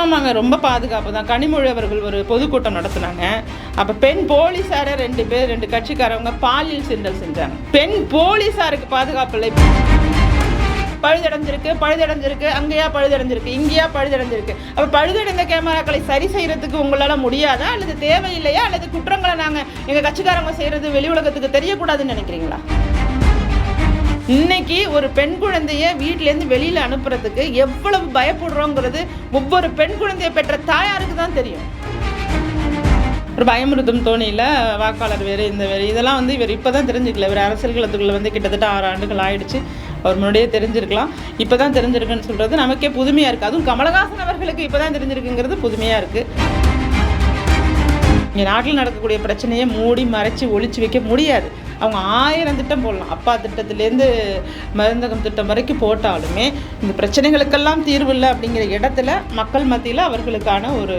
ஆமாங்க, ரொம்ப பாதுகாப்பு தான். கனிமொழி அவர்கள் ஒரு பொதுக்கூட்டம் நடத்தினாங்க. அப்போ பெண் போலீஸாரை 2 கட்சிக்காரவங்க பாலியல் சீண்டல் செஞ்சாங்க. பெண் போலீஸாருக்கு பாதுகாப்பு இல்லை. பழுதடைஞ்சிருக்கு, அங்கேயா பழுதடைஞ்சிருக்கு, இங்கேயா பழுதடைஞ்சிருக்கு. அப்போ பழுதடைந்த கேமராக்களை சரி செய்யறதுக்கு உங்களால் முடியாதா, அல்லது தேவையில்லையா, அல்லது குற்றங்களை நாங்கள் எங்கள் கட்சிக்காரங்க செய்கிறது வெளி உலகத்துக்கு தெரியக்கூடாதுன்னு நினைக்கிறீங்களா? இன்னைக்கு ஒரு பெண் குழந்தைய வீட்டிலேருந்து வெளியில் அனுப்புறதுக்கு எவ்வளவு பயப்படுறோங்கிறது ஒவ்வொரு பெண் குழந்தைய பெற்ற தாயாருக்கு தான் தெரியும். ஒரு பயமுறுத்தும் தோணியில் வாக்காளர் வேறு, இந்த வேறு, இதெல்லாம் இவர் இப்போ தான் தெரிஞ்சுக்கல. இவர் அரசியல் களத்துக்குள்ள கிட்டத்தட்ட 6 ஆண்டுகள் ஆயிடுச்சு. அவர் முன்னாடியே தெரிஞ்சிருக்கலாம். இப்போ தான் தெரிஞ்சிருக்குன்னு சொல்கிறது நமக்கே புதுமையாக இருக்குது. அதுவும் கமலஹாசன் அவர்களுக்கு இப்போ தான் தெரிஞ்சிருக்குங்கிறது புதுமையாக இருக்குது. இங்கே நாட்டில் நடக்கக்கூடிய பிரச்சனையை மூடி மறைச்சி ஒழிச்சு வைக்க முடியாது. அவங்க 1000 திட்டம் போடலாம். அப்பா திட்டத்திலேருந்து மருந்தகம் திட்டம் வரைக்கும் போட்டாலுமே இந்த பிரச்சனைகளுக்கெல்லாம் தீர்வு இல்லை அப்படிங்கிற இடத்துல மக்கள் மத்தியில் அவர்களுக்கான ஒரு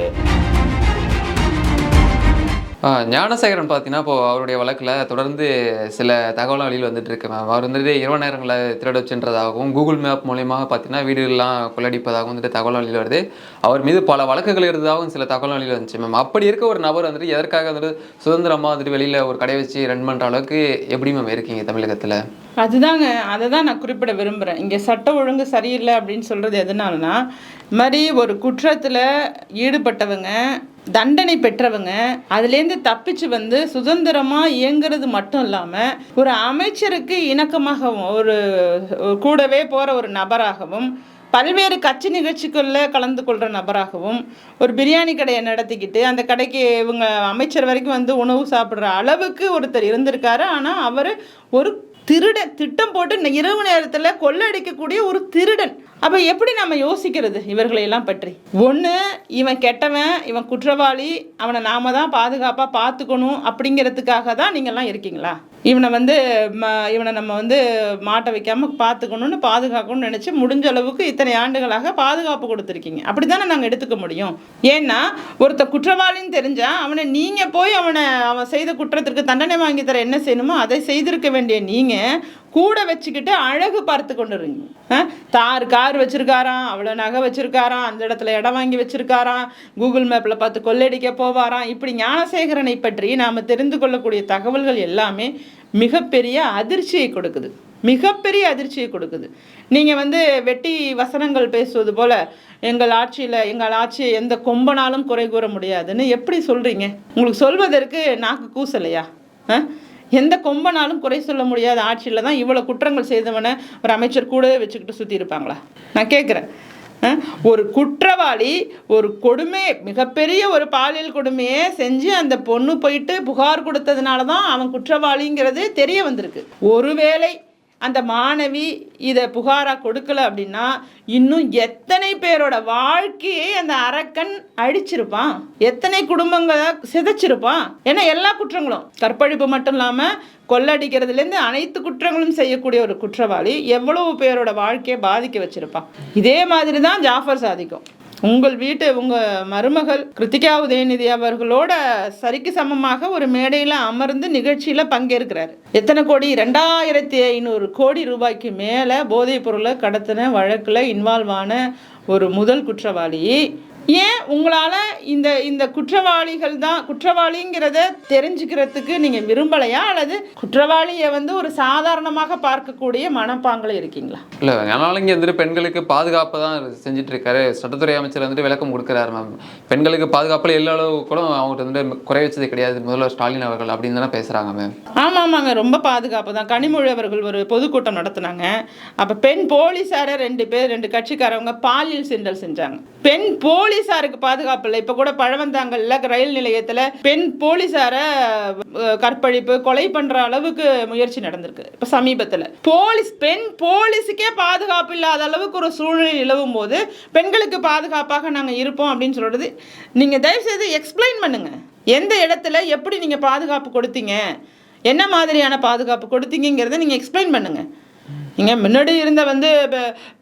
ஞானசேகரன் பார்த்தீங்கன்னா, இப்போது அவருடைய வழக்கில் தொடர்ந்து சில தகவல் வெளியில் வந்துட்டு இருக்கு மேம். அவர் இரவு நேரங்களை திருட சென்றதாகவும், கூகுள் மேப் மூலியமாக பார்த்தீங்கன்னா வீடுகள்லாம் கொள்ளடிப்பதாகவும் தகவல் வெளியில் வருது. அவர் மீது பல வழக்குகள் இருந்ததாகவும் சில தகவல் வெளியில் வந்துச்சு மேம். அப்படி இருக்க ஒரு நபர் எதற்காக சுதந்திரமாக வெளியில் ஒரு கடை வச்சு ரன் பண்ணுற அளவுக்கு எப்படி மேம் இருக்கீங்க தமிழகத்தில்? அதுதாங்க, அதை தான் நான் குறிப்பிட விரும்புகிறேன். இங்கே சட்ட ஒழுங்கு சரியில்லை அப்படின்னு சொல்கிறது எதனாலனா, இது மாதிரி ஒரு குற்றத்தில் ஈடுபட்டவங்க, தண்டனை பெற்றவங்க அதுலேருந்து தப்பிச்சு சுதந்திரமாக இயங்குறது மட்டும் இல்லாமல் ஒரு அமைச்சருக்கு இணக்கமாகவும் ஒரு கூடவே போகிற ஒரு நபராகவும், பல்வேறு கட்சி நிகழ்ச்சிகளில் கலந்து கொள்கிற நபராகவும், ஒரு பிரியாணி கடையை நடத்திக்கிட்டு அந்த கடைக்கு இவங்க அமைச்சர் வரைக்கும் உணவு சாப்பிட்ற அளவுக்கு ஒருத்தர் இருந்திருக்காரு. ஆனால் அவர் ஒரு திட்டம் போட்டு இரவு நேரத்தில் கொள்ளடிக்கக்கூடிய ஒரு திருடன். அப்போ எப்படி நம்ம யோசிக்கிறது இவர்களையெல்லாம் பற்றி? ஒன்று, இவன் கெட்டவன், இவன் குற்றவாளி, அவனை நாம தான் பாதுகாப்பாக பார்த்துக்கணும் அப்படிங்கிறதுக்காக தான் நீங்கள்லாம் இருக்கீங்களா? இவனை நம்ம மாட்ட வைக்காமல் பார்த்துக்கணும்னு பாதுகாக்கணும்னு நினச்சி முடிஞ்ச அளவுக்கு இத்தனை ஆண்டுகளாக பாதுகாப்பு கொடுத்துருக்கீங்க. அப்படி தானே நாங்கள் எடுத்துக்க முடியும். ஏன்னா ஒருத்த குற்றவாளின்னு தெரிஞ்சால் அவனை நீங்கள் போய் அவன் செய்த குற்றத்திற்கு தண்டனை வாங்கி தர என்ன செய்யணுமோ அதை செய்திருக்க வேண்டிய நீங்கள் கூட வச்சுக்கிட்டு அழகு பார்த்து கொண்டுருங்க. கார் வச்சிருக்காராம், அவ்வளோ நகை வச்சிருக்காராம், அந்த இடத்துல இடம் வாங்கி வச்சிருக்காராம், கூகுள் மேப்பில் பார்த்து கொள்ளடிக்க போவாராம். இப்படி ஞானசேகரனை பற்றி நாம் தெரிந்து கொள்ளக்கூடிய தகவல்கள் எல்லாமே மிகப்பெரிய அதிர்ச்சியை கொடுக்குது, மிகப்பெரிய அதிர்ச்சியை கொடுக்குது. நீங்கள் வெட்டி வசனங்கள் பேசுவது போல் எங்கள் ஆட்சியை எந்த கொம்பனாலும் குறை கூற முடியாதுன்னு எப்படி சொல்கிறீங்க? உங்களுக்கு சொல்வதற்கு நாக்கு கூசலையா? எந்த கொம்பனாலும் குறை சொல்ல முடியாத ஆட்சியில் தான் இவ்வளோ குற்றங்கள் செய்தவனை ஒரு அமைச்சர் கூடவே வச்சுக்கிட்டு சுற்றி இருப்பாங்களா? நான் கேட்குறேன். ஒரு குற்றவாளி ஒரு மிகப்பெரிய ஒரு பாலியல் கொடுமையை செஞ்சு அந்த பொண்ணு போயிட்டு புகார் கொடுத்ததுனால தான் அவன் குற்றவாளிங்கிறது தெரிய வந்திருக்கு. ஒருவேளை அந்த மாணவி இதை புகாராக கொடுக்கல அப்படின்னா இன்னும் எத்தனை பேரோட வாழ்க்கையை அந்த அரக்கன் அடிச்சிருப்பான், எத்தனை குடும்பங்களை சிதைச்சிருப்பான். ஏன்னா எல்லா குற்றங்களும், கற்பழிப்பு மட்டும் இல்லாமல் கொள்ளடிக்கிறதுலேருந்து அனைத்து குற்றங்களும் செய்யக்கூடிய ஒரு குற்றவாளி எவ்வளவு பேரோட வாழ்க்கையை பாதிக்க வச்சிருப்பான். இதே மாதிரி தான் ஜாஃபர் சாதிக்கும். உங்கள் மருமகள் கிருத்திகா உதயநிதி அவர்களோட சரிக்கு சமமாக ஒரு மேடையில் அமர்ந்து நிகழ்ச்சியில் பங்கேற்கிறார். எத்தனை கோடி? 2500 கோடி ரூபாய்க்கு மேலே போதைப் பொருளை கடத்தின வழக்கில் இன்வால்வ் ஆன ஒரு முதல் குற்றவாளி. ஏன் உங்களால் இந்த குற்றவாளிகள் தான் குற்றவாளிங்கிறத தெரிஞ்சுக்கிறதுக்கு நீங்கள் விரும்பலையா, அல்லது குற்றவாளியை ஒரு சாதாரணமாக பார்க்கக்கூடிய மனப்பாங்கில் இருக்கீங்களா? இல்லை, அதனால இங்கே பெண்களுக்கு பாதுகாப்பு தான் செஞ்சுட்டு இருக்காரு. சட்டத்துறை அமைச்சர் விளக்கம் கொடுக்குறாரு மேம். பெண்களுக்கு பாதுகாப்பில் எல்லா அளவு கூட அவங்ககிட்ட குறை வச்சது கிடையாது முதல்வர் ஸ்டாலின் அவர்கள் அப்படின்னு தானே பேசுகிறாங்க மேம். ஆமாங்க, ரொம்ப பாதுகாப்பு தான். கனிமொழி அவர்கள் ஒரு பொதுக்கூட்டம் நடத்தினாங்க. அப்போ பெண் போலீஸாரை 2 கட்சிக்காரவங்க பாலியல் சீண்டல் செஞ்சாங்க. பெண் போலீஸாருக்கு பாதுகாப்பு இல்லை. இப்போ கூட பழவந்தாங்கல்ல ரயில் நிலையத்தில் பெண் போலீஸாரை கற்பழிப்பு கொலை பண்ணுற அளவுக்கு முயற்சி நடந்திருக்கு இப்போ சமீபத்தில். பெண் போலீஸுக்கே பாதுகாப்பு இல்லாத அளவுக்கு ஒரு சூழ்நிலை நிலவும் போது பெண்களுக்கு பாதுகாப்பாக நாங்கள் இருப்போம் அப்படின்னு சொல்கிறது நீங்கள் தயவுசெய்து எக்ஸ்பிளைன் பண்ணுங்கள். எந்த இடத்துல எப்படி நீங்கள் பாதுகாப்பு கொடுத்தீங்க, என்ன மாதிரியான பாதுகாப்பு கொடுத்தீங்கிறத நீங்கள் எக்ஸ்பிளைன் பண்ணுங்கள். இங்கே முன்னாடி இருந்த வந்து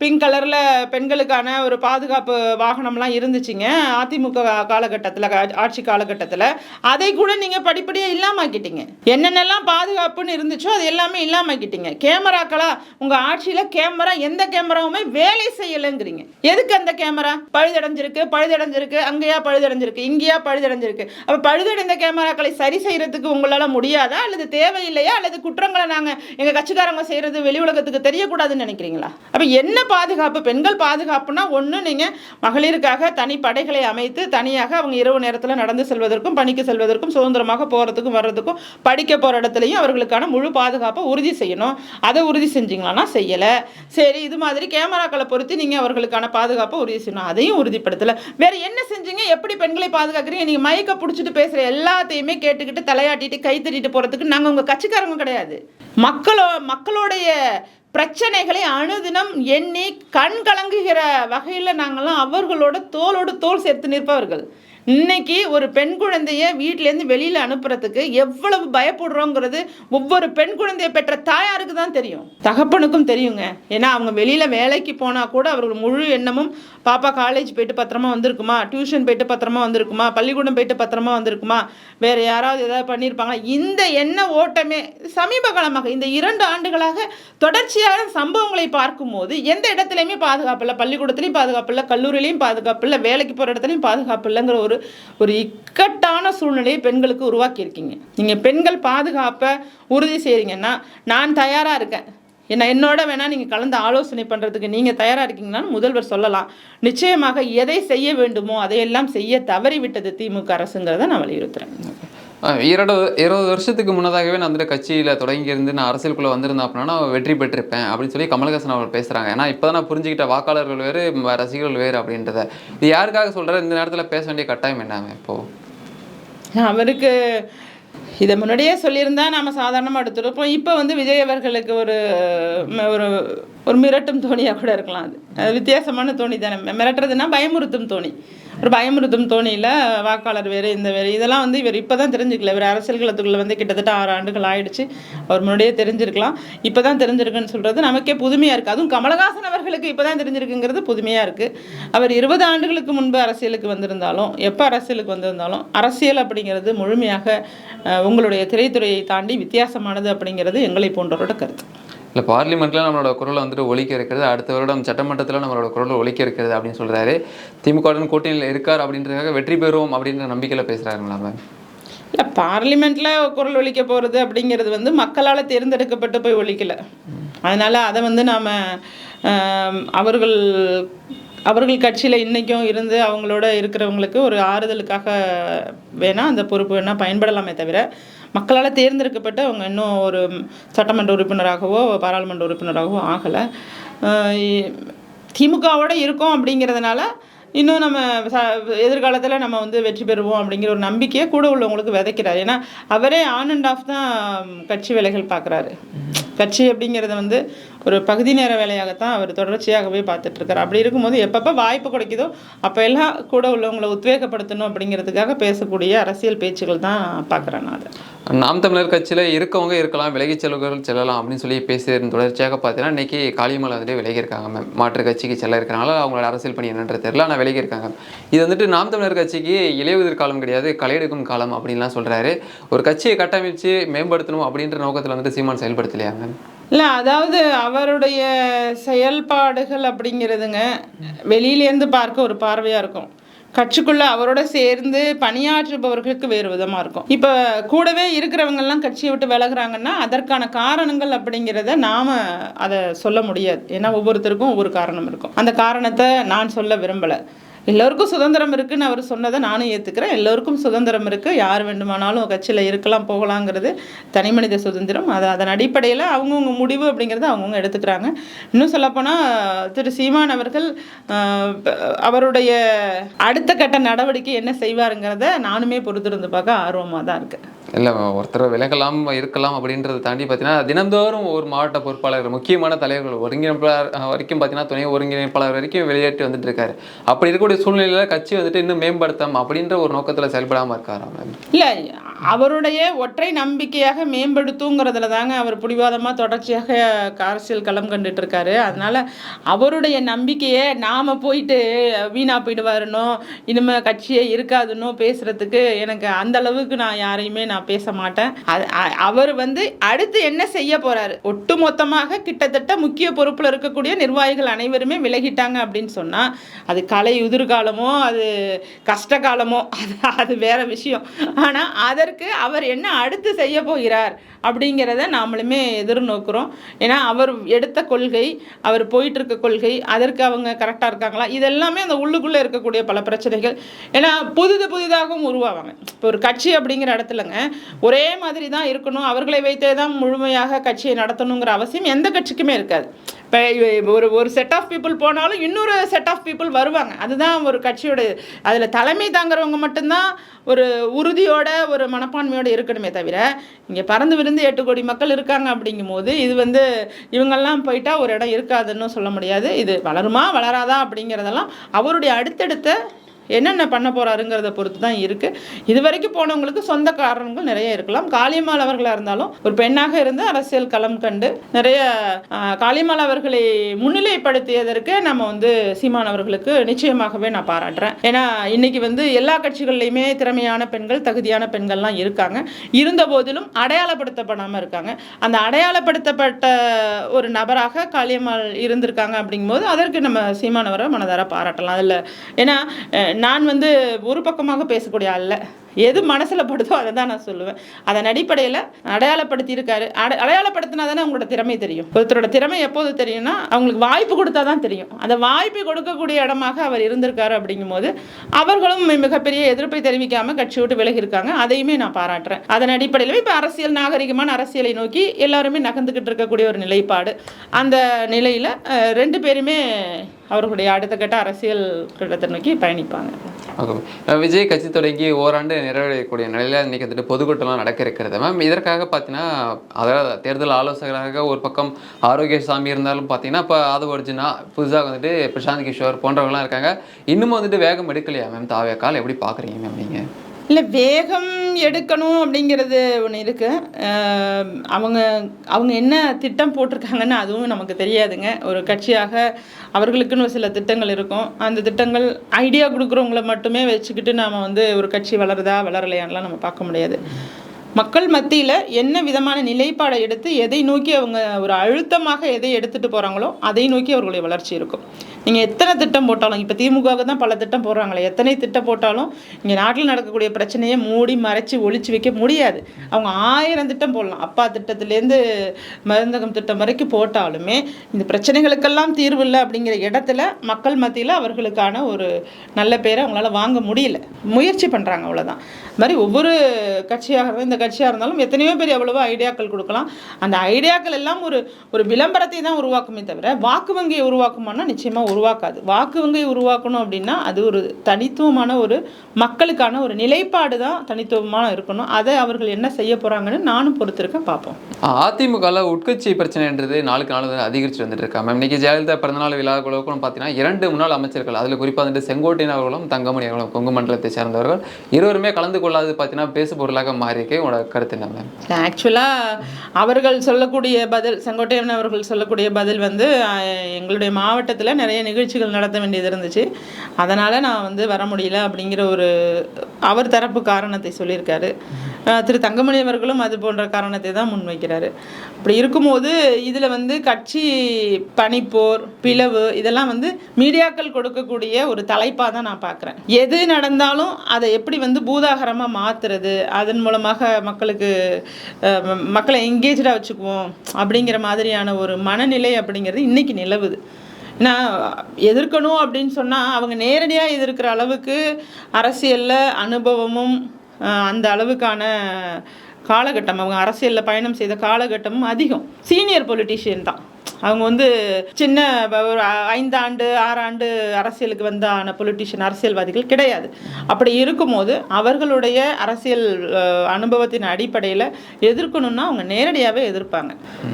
பிங்க் கலரில் பெண்களுக்கான ஒரு பாதுகாப்பு வாகனம்லாம் இருந்துச்சுங்க அதிமுக காலகட்டத்தில், ஆட்சி காலகட்டத்தில். அதை கூட நீங்கள் படிப்படியாக இல்லாமக்கிட்டீங்க. என்னென்னலாம் பாதுகாப்புன்னு இருந்துச்சோ அது எல்லாமே இல்லாமக்கிட்டீங்க. கேமராக்களா உங்கள் ஆட்சியில் கேமரா, எந்த கேமராவுமே வேலை செய்யலைங்கிறீங்க. எதுக்கு அந்த கேமரா? பழுதடைஞ்சிருக்கு, அங்கேயா பழுதடைஞ்சிருக்கு, இங்கேயா பழுதடைஞ்சிருக்கு. அப்போ பழுதடைந்த கேமராக்களை சரி செய்யறதுக்கு உங்களால் முடியாதா, அல்லது தேவையில்லையா, அல்லது குற்றங்களை நாங்கள் எங்கள் கட்சிக்காரங்க செய்கிறது வெளி உலகத்துக்கு தெரியக்கூடாதுன்னு நினைக்கிறீங்களா? அப்போ என்ன பாதுகாப்பு? பெண்கள் பாதுகாப்புனா ஒன்று, நீங்கள் மகளிருக்காக தனி படைகளை அமைத்து தனியாக அவங்க இரவு நேரத்தில் நடந்து செல்வதற்கும் பணிக்கு செல்வதற்கும் சுதந்திரமாக போகிறதுக்கும் வர்றதுக்கும் படிக்க போகிற இடத்துலையும் அவர்களுக்கான முழு பாதுகாப்பை உறுதி செய்யணும். அதை உறுதி செஞ்சீங்களான்னா செய்யலை. சரி, இது மாதிரி கேமராக்களை பொறுத்து நீங்கள் அவர்களுக்கான பாதுகாப்பை உறுதி செய்யணும், அதையும் உறுதிப்படுத்தலை. வேறு என்ன செஞ்சீங்க? எப்படி பெண்களை பாதுகாக்கிறீங்க? நீங்கள் மயக்க பிடிச்சிட்டு பேசுகிற எல்லாத்தையுமே கேட்டுக்கிட்டு தலையாட்டிட்டு கை தட்டிட்டு போகிறதுக்கு நாங்கள் உங்கள் கட்சிக்காரங்க கிடையாது. மக்களுடைய பிரச்சனைகளை அனுதினம் எண்ணி கண் கலங்குகிற வகையில் நாங்கள்லாம் அவர்களோட தோளோடு தோள் சேர்த்து நிற்பவர்கள். இன்னைக்கு ஒரு பெண் குழந்தைய வீட்டிலேருந்து வெளியில் அனுப்புறதுக்கு எவ்வளவு பயப்படுறோங்கிறது ஒவ்வொரு பெண் குழந்தைய பெற்ற தாயாருக்கு தான் தெரியும், தகப்பனுக்கும் தெரியுங்க. ஏன்னா அவங்க வெளியில் வேலைக்கு போனால் கூட அவர்கள் முழு எண்ணமும் பாப்பா காலேஜ் போயிட்டு பத்திரமா வந்திருக்குமா, டியூஷன் போயிட்டு பத்திரமா வந்திருக்குமா, பள்ளிக்கூடம் போயிட்டு பத்திரமா வந்திருக்குமா, வேறு யாராவது ஏதாவது பண்ணியிருப்பாங்களா, இந்த எண்ண ஓட்டமே சமீப காலமாக இந்த 2 ஆண்டுகளாக தொடர்ச்சியான சம்பவங்களை பார்க்கும்போது எந்த இடத்துலையுமே பாதுகாப்பு இல்லை. பள்ளிக்கூடத்துலையும் பாதுகாப்பு இல்லை, கல்லூரிலையும் பாதுகாப்பு இல்லை, வேலைக்கு போகிற இடத்துலையும் பாதுகாப்பு இல்லைங்கிற ஒரு இக்கட்டான சூழ்நிலையை பெண்களுக்கு உருவாக்கி இருக்கீங்க. நீங்கள் பெண்கள் பாதுகாப்பை உறுதி செய்கிறீங்கன்னா நான் தயாராக இருக்கேன். என்னோட வேணால் நீங்கள் கலந்து ஆலோசனை பண்ணுறதுக்கு நீங்கள் தயாராக இருக்கீங்கன்னு முதல்வர் சொல்லலாம். நிச்சயமாக எதை செய்ய வேண்டுமோ அதையெல்லாம் செய்ய தவறிவிட்டது திமுக அரசுங்கிறத நான் வலியுறுத்துகிறேன். 20 வருஷத்துக்கு முன்னதாகவே நான் வந்துட்டு கட்சியில் தொடங்கியிருந்து நான் அரசியலுக்குள்ளே வந்திருந்தேன் அப்படின்னா நான் வெற்றி பெற்றிருப்பேன் அப்படின்னு சொல்லி கமலஹாசன் அவர் பேசுகிறாங்க. ஏன்னா இப்போ தான் நான் புரிஞ்சுக்கிட்ட வாக்காளர்கள் வேறு ரசிகர்கள் வேறு அப்படின்றத. இது யாருக்காக சொல்கிற இந்த நேரத்தில் பேச வேண்டிய கட்டாயம் என்னங்க இப்போது? அவருக்கு இதை முன்னாடியே சொல்லியிருந்தா நாம் சாதாரணமாக எடுத்துருப்போம். இப்போ வந்து விஜய் அவர்களுக்கு ஒரு ஒரு மிரட்டும் தோணியாக கூட இருக்கலாம். அது வித்தியாசமான தோணி தானே. மிரட்டுறதுன்னா பயமுறுத்தும் தோணி. ஒரு பயமுறுத்தும் தோணியில் வாக்காளர் வேறு இந்த வேறு இதெல்லாம் வந்து இவர் இப்போ தான் தெரிஞ்சுக்கல. இவர் அரசியல் களத்துக்குள்ளே வந்து கிட்டத்தட்ட 6 ஆண்டுகள் ஆயிடுச்சு. அவர் முன்னாடியே தெரிஞ்சிருக்கலாம். இப்போ தான் தெரிஞ்சிருக்குன்னு சொல்கிறது நமக்கே புதுமையாக இருக்குது. அதுவும் கமலஹாசன் அவர்களுக்கு இப்போ தான் தெரிஞ்சிருக்குங்கிறது புதுமையாக இருக்குது. அவர் 20 ஆண்டுகளுக்கு முன்பு அரசியலுக்கு வந்திருந்தாலும், எப்போ அரசியலுக்கு வந்திருந்தாலும், அரசியல் அப்படிங்கிறது முழுமையாக உங்களுடைய திரைத்துறையை தாண்டி வித்தியாசமானது அப்படிங்கிறது எங்களை போன்றவரோட கருத்து. இல்லை, பார்லிமெண்ட்டில் நம்மளோட குரலை வந்துட்டு ஒலிக்க இருக்கிறது, அடுத்த வருடம் சட்டமன்றத்தில் நம்மளோட குரலை ஒலிக்க இருக்கிறது அப்படின்னு சொல்கிறாரு. திமுகவுடன் கூட்டணியில் இருக்கார் அப்படின்றதுக்காக வெற்றி பெறுவோம் அப்படின்ற நம்பிக்கையில் பேசுகிறாருங்களா மேம்? இல்லை, பார்லிமெண்ட்டில் குரல் ஒலிக்க போகிறது அப்படிங்கிறது வந்து மக்களால் தேர்ந்தெடுக்கப்பட்டு போய் ஒலிக்கலை. அதனால் அதை வந்து நாம் அவர்கள் கட்சியில் இன்றைக்கும் இருந்து அவங்களோட இருக்கிறவங்களுக்கு ஒரு ஆறுதலுக்காக வேணால் அந்த பொறுப்பு வேணால் பயன்படலாமே தவிர, மக்களால் தேர்ந்தெடுக்கப்பட்டு அவங்க இன்னும் ஒரு சட்டமன்ற உறுப்பினராகவோ பாராளுமன்ற உறுப்பினராகவோ ஆகலை. திமுகவோடு இருக்கோம் அப்படிங்கிறதுனால இன்னும் நம்ம எதிர்காலத்தில் நம்ம வந்து வெற்றி பெறுவோம் அப்படிங்கிற ஒரு நம்பிக்கையை கூட உள்ளவங்களுக்கு விதைக்கிறார். ஏன்னா அவரே ஆன் அண்ட் ஆஃப் தான் கட்சி வேலைகள் பார்க்குறாரு. கட்சி அப்படிங்கிறத வந்து ஒரு பகுதி நேர வேலையாகத்தான் அவர் தொடர்ச்சியாகவே பார்த்துட்ருக்கார். அப்படி இருக்கும்போது எப்பப்போ வாய்ப்பு கிடைக்குதோ அப்போ எல்லாம் கூட உள்ளவங்களை உத்வேகப்படுத்தணும் அப்படிங்கிறதுக்காக பேசக்கூடிய அரசியல் பேச்சுகள் தான் பார்க்குறேன் நான். அதை நாம் தமிழர் கட்சியில் இருக்கவங்க இருக்கலாம், விலகி செல்வர்கள் செல்லலாம் அப்படின்னு சொல்லி பேசுகிற தொடர்ச்சியாக பார்த்தீங்கன்னா இன்றைக்கி காளியம்மாள் வந்துட்டு விலகி இருக்காங்க மேம். மாற்று கட்சிக்கு செல்ல இருக்கிறனால அவங்களோட அரசியல் பணி என்னன்றது தெரியல, ஆனால் விலகி இருக்காங்க. இது வந்துட்டு நாம் தமிழர் கட்சிக்கு இலையுதிர் காலம் கிடையாது, களையெடுக்கும் காலம் அப்படின்லாம் சொல்கிறாரு. ஒரு கட்சியை கட்டமைச்சு மேம்படுத்தணும் அப்படின்ற நோக்கத்தில் வந்துட்டு சீமான் செயல்படுத்தலையா மேம்? இல்லை, அதாவது அவருடைய செயல்பாடுகள் அப்படிங்கிறதுங்க வெளியிலேருந்து பார்க்க ஒரு பார்வையாக இருக்கும். கட்சிக்குள்ளே அவரோட சேர்ந்து பணியாற்றுபவர்களுக்கு வேறு விதமாக இருக்கும். இப்போ கூடவே இருக்கிறவங்கெல்லாம் கட்சியை விட்டு விலகுறாங்கன்னா அதற்கான காரணங்கள் அப்படிங்கிறத நாம் அதை சொல்ல முடியாது. ஏன்னா ஒவ்வொருத்தருக்கும் ஒவ்வொரு காரணம் இருக்கும். அந்த காரணத்தை நான் சொல்ல விரும்பலை. எல்லோருக்கும் சுதந்திரம் இருக்குதுன்னு அவர் சொன்னதை நானும் ஏற்றுக்கிறேன். எல்லோருக்கும் சுதந்திரம் இருக்குது, யார் வேண்டுமானாலும் கட்சியில் இருக்கலாம் போகலாங்கிறது தனி மனித சுதந்திரம். அதன் அடிப்படையில் அவங்கவுங்க முடிவு அப்படிங்கிறத அவங்கவுங்க எடுத்துக்கிறாங்க. இன்னும் சொல்லப்போனால் திரு சீமான் அவர்கள் அவருடைய அடுத்த கட்ட நடவடிக்கை என்ன செய்வாருங்கிறத நானுமே பொறுத்திருந்து பார்க்க ஆர்வமாக தான் இருக்கேன். இல்லை, ஒருத்தர் விலகலாம் இருக்கலாம் அப்படின்றத தாண்டி பார்த்தீங்கன்னா தினந்தோறும் ஒரு மாவட்ட பொறுப்பாளர், முக்கியமான தலைவர்கள், ஒருங்கிணைப்பாளர் வரைக்கும் பார்த்தீங்கன்னா துணை ஒருங்கிணைப்பாளர் வரைக்கும் வெளியேற்றி வந்துட்டு இருக்காரு. அப்படி இருக்கக்கூடிய சூழ்நிலையில் கட்சி வந்துட்டு இன்னும் மேம்படுத்தம் அப்படின்ற ஒரு நோக்கத்தில் செயல்படாமல் இருக்காரா மேம்? இல்லை, அவருடைய ஒற்றை நம்பிக்கையாக மேம்படுத்துங்கிறதுல தாங்க அவர் பிடிவாதமாக தொடர்ச்சியாக அரசியல் களம் கண்டுட்டு இருக்காரு. அதனால அவருடைய நம்பிக்கையை நாம் போயிட்டு வீணா போயிடுவாருன்னோ இனிமேல் கட்சியே இருக்காதுன்னோ பேசுறதுக்கு எனக்கு அந்த அளவுக்கு நான் யாரையுமே நான் பேச மாட்டேன். அவர் அடுத்து என்ன செய்ய போறாரு, ஒட்டு மொத்தமாக கிட்டத்தட்ட முக்கிய பொறுப்பில் இருக்கக்கூடிய நிர்வாகிகள் அனைவருமே விலகிட்டாங்க அப்படின்னு சொன்னா அது கலை உதிர்காலமோ அது கஷ்ட காலமோ அது வேற விஷயம். ஆனால் அதற்கு அவர் என்ன அடுத்து செய்ய போகிறார் அப்படிங்கிறத நாமளுமே எதிர்நோக்குறோம். ஏன்னா அவர் எடுத்த கொள்கை, அவர் போயிட்டு இருக்க கொள்கை, அதற்கு அவங்க கரெக்டாக இருக்காங்களா, இதெல்லாமே அந்த உள்ளுக்குள்ளே இருக்கக்கூடிய பல பிரச்சனைகள். ஏன்னா புதிதாகவும் உருவாவாங்க. இப்போ ஒரு கட்சி அப்படிங்கிற இடத்துலங்க ஒரே மாதிரி தான் இருக்கணும், அவர்களை வைத்தே தான் முழுமையாக கட்சியை நடத்தணுங்கிற அவசியம் எந்த கட்சிக்குமே இருக்காது. இப்போ ஒரு செட் ஆஃப் பீப்புள் போனாலும் இன்னொரு செட் ஆஃப் பீப்புள் வருவாங்க. அதுதான் ஒரு கட்சியோட, அதில் தலைமை தாங்கிறவங்க மட்டும்தான் ஒரு உறுதியோட ஒரு மனப்பான்மையோடு இருக்கணுமே தவிர, இங்கே பறந்து விருந்து 8 கோடி மக்கள் இருக்காங்க அப்படிங்கும் போது இது இவங்கெல்லாம் போயிட்டா ஒரு இடம் இருக்காதுன்னு சொல்ல முடியாது. இது வளருமா வளராதா அப்படிங்கிறதெல்லாம் அவருடைய அடுத்தடுத்த என்னென்ன பண்ண போகிறாருங்கிறத பொறுத்து தான் இருக்குது. இது வரைக்கும் போனவங்களுக்கு சொந்த காரணங்கள் நிறைய இருக்கலாம். காளியம்மாள் அவர்களாக இருந்தாலும் ஒரு பெண்ணாக இருந்து அரசியல் களம் கண்டு நிறைய காளியம்மாள் அவர்களை முன்னிலைப்படுத்தியதற்கு நம்ம சீமான் அவர்களுக்கு நிச்சயமாகவே நான் பாராட்டுறேன். ஏன்னா இன்னைக்கு எல்லா கட்சிகள்லையுமே திறமையான பெண்கள், தகுதியான பெண்கள்லாம் இருக்காங்க. இருந்த போதிலும் அடையாளப்படுத்தப்படாமல் இருக்காங்க. அந்த அடையாளப்படுத்தப்பட்ட ஒரு நபராக காளியம்மாள் இருந்திருக்காங்க அப்படிங்கும்போது அதற்கு நம்ம சீமானவரை மனதார பாராட்டலாம். அதில் ஏன்னா நான் ஒரு பக்கமாக பேசக்கூடிய ஆள், எது மனசில் படுதோ அதை தான் நான் சொல்லுவேன். அதன் அடிப்படையில் அடையாளப்படுத்தி இருக்காரு. அடையாளப்படுத்தினா தானே அவங்களோட திறமை தெரியும். ஒருத்தரோட திறமை எப்போது தெரியும்னா அவங்களுக்கு வாய்ப்பு கொடுத்தா தான் தெரியும். அந்த வாய்ப்பை கொடுக்கக்கூடிய இடமாக அவர் இருந்திருக்காரு. அப்படிங்கும்போது அவர்களும் மிகப்பெரிய எதிர்ப்பை தெரிவிக்காமல் கட்சி விட்டு விலகி இருக்காங்க. அதையுமே நான் பாராட்டுறேன். அதன் அடிப்படையில் இப்போ அரசியல் நாகரிகமான அரசியலை நோக்கி எல்லாருமே நகர்ந்துக்கிட்டு இருக்கக்கூடிய ஒரு நிலைப்பாடு. அந்த நிலையில் 2 பேருமே அவர்களுடைய அடுத்த கட்ட அரசியல் கட்டத்தை நோக்கி பயணிப்பாங்க. விஜய் கட்சி தொடங்கி ஓராண்டு நிறைவடையக்கூடிய நிலையில் இன்றைக்கி பொதுக்கூட்டம்லாம் நடக்க இருக்கிறது மேம். இதற்காக பார்த்தீங்கன்னா அதாவது தேர்தல் ஆலோசகராக ஒரு பக்கம் ஆரோக்கியசாமி இருந்தாலும் பார்த்தீங்கன்னா இப்போ ஆதவ அர்ஜுனா, புதுசாக பிரசாந்த் கிஷோர் போன்றவங்களாம் இருக்காங்க. இன்னமும் வேகம் எடுக்கலையா மேம் தாவேக்கால்? எப்படி பார்க்குறீங்க மேம் நீங்கள்? இல்லை, வேகம் எடுக்கணும் அப்படிங்கிறது ஒன்று இருக்குது. அவங்க என்ன திட்டம் போட்டிருக்காங்கன்னு அதுவும் நமக்கு தெரியாதுங்க. ஒரு கட்சியாக அவர்களுக்குன்னு ஒரு சில திட்டங்கள் இருக்கும். அந்த திட்டங்கள் ஐடியா கொடுக்குறவங்கள மட்டுமே வச்சுக்கிட்டு நாம் ஒரு கட்சி வளருதா வளரலையான்லாம் நம்ம பார்க்க முடியாது. மக்கள் மத்தியில் என்ன விதமான நிலைப்பாடை எடுத்து எதை நோக்கி அவங்க ஒரு அழுத்தமாக எதை எடுத்துகிட்டு போகிறாங்களோ அதை நோக்கி அவர்களுடைய வளர்ச்சி இருக்கும். நீங்கள் எத்தனை திட்டம் போட்டாலும், இப்போ திமுகவுக்கு தான் பல திட்டம் போடுறாங்களே, எத்தனை திட்டம் போட்டாலும் இங்கே நாட்டில் நடக்கக்கூடிய பிரச்சனையை மூடி மறைச்சி ஒழிச்சு வைக்க முடியாது. அவங்க 1000 திட்டம் போடலாம். அப்பா திட்டத்துலேருந்து மருந்தகம் திட்டம் வரைக்கும் போட்டாலுமே இந்த பிரச்சனைகளுக்கெல்லாம் தீர்வு இல்லை அப்படிங்கிற இடத்துல மக்கள் மத்தியில் அவர்களுக்கான ஒரு நல்ல பேரை அவங்களால வாங்க முடியல. முயற்சி பண்ணுறாங்க, அவ்வளோதான். இது மாதிரி ஒவ்வொரு கட்சியாக இருந்தாலும், இந்த கட்சியாக இருந்தாலும் எத்தனையோ பேர் எவ்வளவோ ஐடியாக்கள் கொடுக்கலாம். அந்த ஐடியாக்கள் எல்லாம் ஒரு விளம்பரத்தை தான் உருவாக்குமே தவிர வாக்கு வங்கியை உருவாக்குமானா நிச்சயமாக உருவாக்காது. வாக்கு வங்கியை உருவாக்கணும் அப்படின்னா அது ஒரு தனித்துவமான ஒரு மக்களுக்கான ஒரு நிலைப்பாடு தான் தனித்துவமான இருக்கணும். அதை அவர்கள் என்ன செய்ய போகிறாங்கன்னு நானும் பொறுத்திருக்கேன், பார்ப்போம். அதிமுகவில் உட்கட்சி பிரச்சனைன்றது நாளுக்கு நாள் அதிகரித்து வந்துட்டு இருக்கா மேம். இன்னைக்கு ஜெயலலிதா பிறந்தநாள் விழாக்களுக்கும் பார்த்தீங்கன்னா 2 முன்னாள் அமைச்சர்கள், அதில் குறிப்பாக செங்கோட்டையன் அவர்களும் தங்கமணி அவர்களும் கொங்கு மண்டலத்தை சேர்ந்தவர்கள் இருவருமே கலந்து கொள்ளாது பார்த்தீங்கன்னா பேசு பொருளாக மாறியிருக்கே. உங்களோட கருத்து என்ன மேம்? ஆக்சுவலாக அவர்கள் சொல்லக்கூடிய பதில், செங்கோட்டையன் அவர்கள் சொல்லக்கூடிய பதில் எங்களுடைய மாவட்டத்தில் நிறைய நிகழ்ச்சிகள் நடத்த வேண்டியது இருந்துச்சு, அதனால் நான் வர முடியல அப்படிங்கிற ஒரு அவர் தரப்பு காரணத்தை சொல்லியிருக்காரு. திரு தங்கமணி அவர்களும் அது போன்ற காரணத்தை தான் முன்வைக்கிறாரு. அப்படி இருக்கும்போது இதில் கட்சி பனிப்போர், பிளவு இதெல்லாம் மீடியாக்கள் கொடுக்கக்கூடிய ஒரு தலைப்பாக தான் நான் பார்க்குறேன். எது நடந்தாலும் அதை எப்படி பூதாகரமாக மாற்றுறது, அதன் மூலமாக மக்களை எங்கேஜாக வச்சுக்குவோம் அப்படிங்கிற மாதிரியான ஒரு மனநிலை அப்படிங்கிறது இன்றைக்கி நிலவுது. ஏன்னா எதிர்க்கணும் அப்படின்னு சொன்னால் அவங்க நேரடியாக எதிர்க்கிற அளவுக்கு அரசியலில் அனுபவமும் அந்த அளவுக்கான காலகட்டம், அவங்க அரசியலில் பயணம் செய்த காலகட்டமும் அதிகம். சீனியர் பொலிட்டீஷியன் தான். அவங்க வந்து சின்ன ஒரு 5 ஆண்டு 6 ஆண்டு அரசியலுக்கு வந்தான பொலிட்டிஷியன் அரசியல்வாதிகள் கிடையாது. அப்படி இருக்கும்போது அவர்களுடைய அரசியல் அனுபவத்தின் அடிப்படையில் எதிர்க்கணும்னா அவங்க நேரடியாகவே எதிர்ப்பாங்க.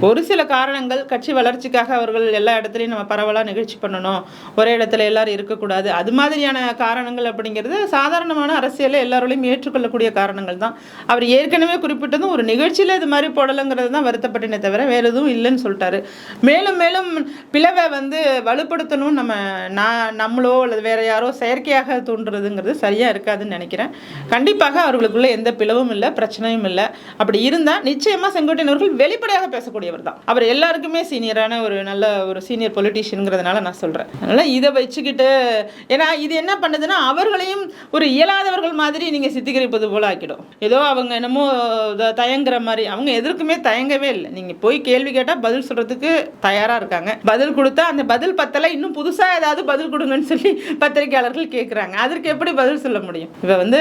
ஒரு சில காரணங்கள், கட்சி வளர்ச்சிக்காக அவர்கள் எல்லா இடத்துலையும் நம்ம பரவலாக நிகழ்ச்சி பண்ணணும், ஒரே இடத்துல எல்லாரும் இருக்கக்கூடாது, அது மாதிரியான காரணங்கள் அப்படிங்கிறது சாதாரணமான அரசியலில் எல்லாரோடையும் ஏற்றுக்கொள்ளக்கூடிய காரணங்கள் தான். அவர் ஏற்கனவே குறிப்பிட்டதும் ஒரு நிகழ்ச்சியில் இது மாதிரி போடலைங்கிறது தான் வருத்தப்பட்டனே தவிர வேறு எதுவும் இல்லைன்னு சொல்லிட்டாரு. மேலும் மேலும் பிளவை வந்து வலுப்படுத்தணும் நம்மளோ அல்லது வேற யாரோ செயற்கையாக தோன்றுறதுங்கிறது சரியாக இருக்காதுன்னு நினைக்கிறேன். கண்டிப்பாக அவர்களுக்குள்ள எந்த பிளவும் இல்லை, பிரச்சனையும் இல்லை. அப்படி இருந்தால் நிச்சயமாக செங்கோட்டையன் அவர்கள் வெளிப்படையாக பேசக்கூடியவர் தான். அவர் எல்லாருக்குமே சீனியரான ஒரு நல்ல ஒரு சீனியர் பொலிட்டீஷியனுங்கிறதுனால நான் சொல்கிறேன். அதனால் இதை வச்சுக்கிட்டு, ஏன்னா இது என்ன பண்ணுதுன்னா அவர்களையும் ஒரு இயலாதவர்கள் மாதிரி நீங்கள் சித்தரிப்பது போல ஆக்கிடும். ஏதோ அவங்க என்னமோ தயங்குற மாதிரி. அவங்க எதற்குமே தயங்கவே இல்லை. நீங்கள் போய் கேள்வி கேட்டால் பதில் சொல்கிறதுக்கு தயாராக இருக்காங்க. பதில் கொடுத்தா அந்த பதில் பத்தலை, இன்னும் புதுசாக ஏதாவது பதில் கொடுங்கன்னு சொல்லி பத்திரிகையாளர்கள் கேட்குறாங்க. அதற்கு எப்படி பதில் சொல்ல முடியும்? இவ வந்து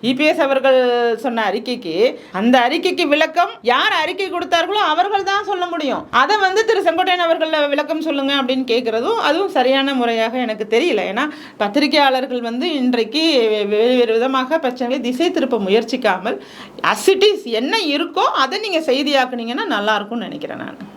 இபிஎஸ் அவர்கள் சொன்ன அறிக்கைக்கு, அந்த அறிக்கைக்கு விளக்கம் யார் அறிக்கை கொடுத்தார்களோ அவர்கள் தான் சொல்ல முடியும். அதை வந்து திரு செங்கோட்டையன் அவர்கள் விளக்கம் சொல்லுங்க அப்படின்னு கேட்குறதும் அதுவும் சரியான முறையாக எனக்கு தெரியல. ஏன்னா பத்திரிகையாளர்கள் வந்து இன்றைக்கு வேறு விதமாக பிரச்சனைகளை திசை திருப்ப முயற்சிக்காமல் அசிட்டிஸ் என்ன இருக்கோ அதை நீங்கள் செய்தியாக்குனீங்கன்னா நல்லா இருக்கும்னு நினைக்கிறேன் நான்.